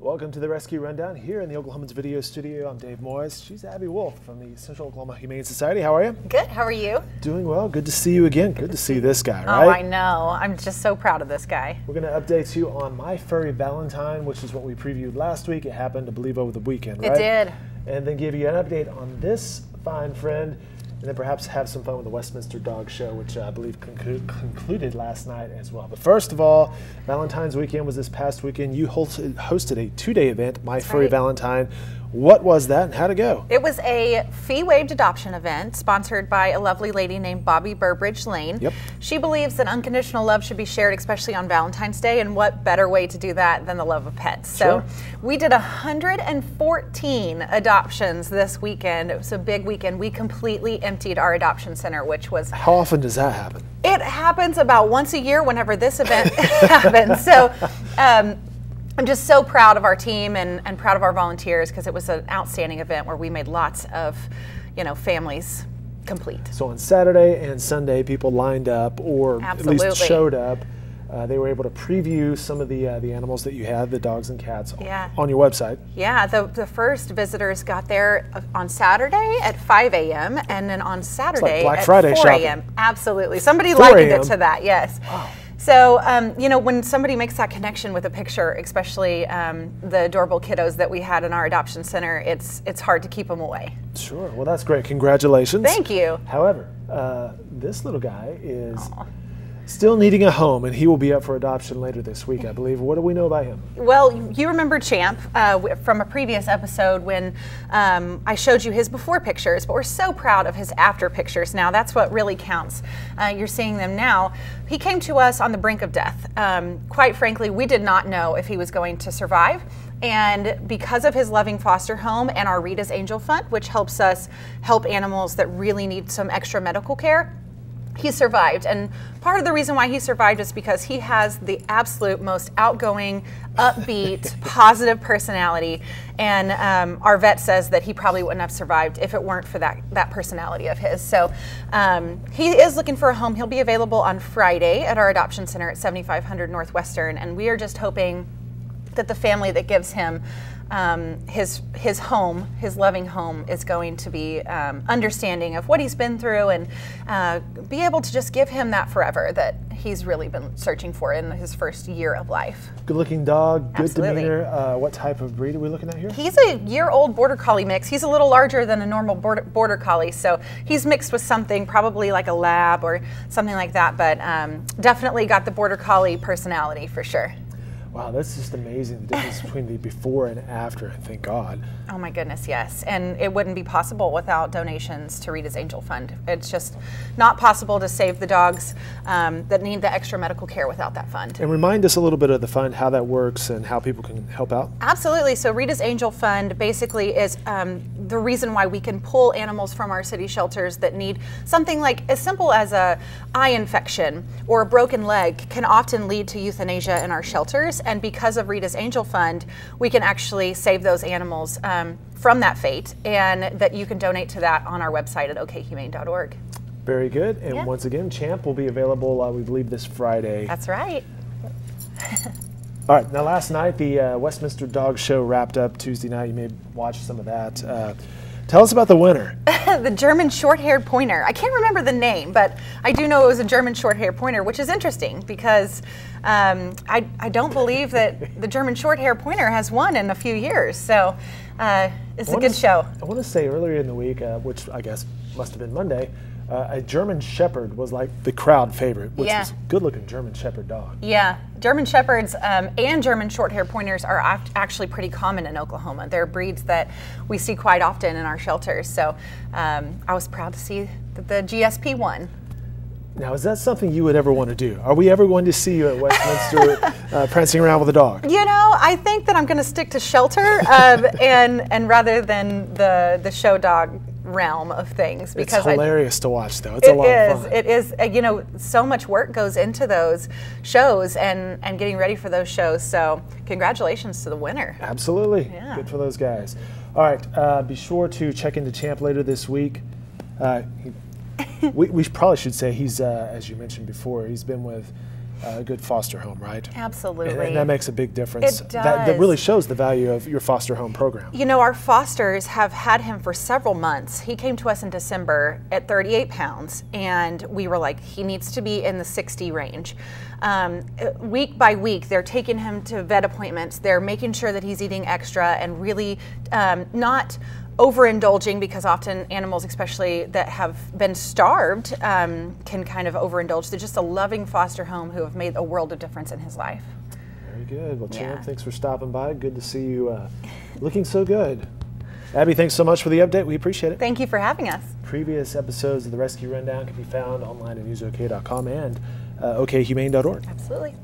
Welcome to the Rescue Rundown here in the Oklahoman's video studio. I'm Dave Moyes. She's Abby Wolf from the Central Oklahoma Humane Society. How are you? Good. How are you? Doing well. Good to see you again. Good to see this guy, right? Oh, I know. I'm just so proud of this guy. We're going to update you on My Furry Valentine, which is what we previewed last week. It happened, I believe, over the weekend, right? It did. And then give you an update on this fine friend, and then perhaps have some fun with the Westminster Dog Show, which I believe concluded last night as well. But first of all, Valentine's weekend was this past weekend. You hosted a two-day event, My Furry Valentine. What was that and how'd it go? It was a fee-waived adoption event sponsored by a lovely lady named Bobby Burbridge Lane. Yep. She believes that unconditional love should be shared, especially on Valentine's Day, and what better way to do that than the love of pets. Sure. So we did 114 adoptions this weekend. It was a big weekend. We completely emptied our adoption center, which was... How often does that happen? It happens about once a year whenever this event happens. So I'm just so proud of our team and proud of our volunteers because it was an outstanding event where we made lots of, families complete. So on Saturday and Sunday, people lined up or Absolutely. At least showed up. They were able to preview some of the animals that you had, the dogs and cats, on your website. Yeah, the first visitors got there on Saturday at 5 a.m. and then on Saturday Black at Friday 4 a.m. shopping. Absolutely. Somebody 4 likened a.m. it to that, yes. Wow. So, when somebody makes that connection with a picture, especially the adorable kiddos that we had in our adoption center, it's hard to keep them away. Sure. Well, that's great. Congratulations. Thank you. However, this little guy is still needing a home, and he will be up for adoption later this week, I believe. What do we know about him? Well, you remember Champ from a previous episode when I showed you his before pictures, but we're so proud of his after pictures now. That's what really counts. You're seeing them now. He came to us on the brink of death. Quite frankly, we did not know if he was going to survive. And because of his loving foster home and our Rita's Angel Fund, which helps us help animals that really need some extra medical care, he survived. And part of the reason why he survived is because he has the absolute most outgoing, upbeat, positive personality. And our vet says that he probably wouldn't have survived if it weren't for that personality of his. So he is looking for a home. He'll be available on Friday at our adoption center at 7500 Northwestern. And we are just hoping that the family that gives him his home, his loving home, is going to be understanding of what he's been through and be able to just give him that forever that he's really been searching for in his first year of life. Good looking dog, good Absolutely. Demeanor. What type of breed are we looking at here? He's a year-old Border Collie mix. He's a little larger than a normal Border Collie, so he's mixed with something probably like a Lab or something like that, but definitely got the Border Collie personality for sure. Wow, that's just amazing, the difference between the before and after, thank God. Oh my goodness, yes. And it wouldn't be possible without donations to Rita's Angel Fund. It's just not possible to save the dogs that need the extra medical care without that fund. And remind us a little bit of the fund, how that works and how people can help out. Absolutely. So Rita's Angel Fund basically is the reason why we can pull animals from our city shelters that need something like as simple as a eye infection or a broken leg can often lead to euthanasia in our shelters. And because of Rita's Angel Fund, we can actually save those animals from that fate, and that you can donate to that on our website at okhumane.org. Very good. And once again, Champ will be available, we believe, this Friday. That's right. All right. Now, last night, the Westminster Dog Show wrapped up Tuesday night. You may have watched some of that. Tell us about the winner. The German short-haired pointer. I can't remember the name, but I do know it was a German short-haired pointer, which is interesting because I don't believe that the German short-haired pointer has won in a few years. So it's a good show. I want to say earlier in the week, which I guess must have been Monday, a German Shepherd was like the crowd favorite, which was a good-looking German Shepherd dog. Yeah, German Shepherds and German short-haired pointers are actually pretty common in Oklahoma. They're breeds that we see quite often in our shelters. So I was proud to see that the GSP won. Now, is that something you would ever want to do? Are we ever going to see you at Westminster prancing around with a dog? You know, I think that I'm going to stick to shelter and rather than the show dog realm of things, because it's hilarious to watch, though. It's a lot of fun. It is. So much work goes into those shows and getting ready for those shows. So congratulations to the winner. Absolutely. Yeah. Good for those guys. All right. Be sure to check into Champ later this week. We probably should say he's, as you mentioned before, he's been with a good foster home, right? Absolutely. And that makes a big difference. It does. That really shows the value of your foster home program. You know, our fosters have had him for several months. He came to us in December at 38 pounds, and we were like, he needs to be in the 60 range. Week by week, they're taking him to vet appointments. They're making sure that he's eating extra and really not overindulging, because often animals, especially that have been starved, can kind of overindulge. They're just a loving foster home who have made a world of difference in his life. Very good. Well, Champ, thanks for stopping by. Good to see you looking so good. Abby, thanks so much for the update. We appreciate it. Thank you for having us. Previous episodes of the Rescue Rundown can be found online at newsok.com and okhumane.org. Absolutely.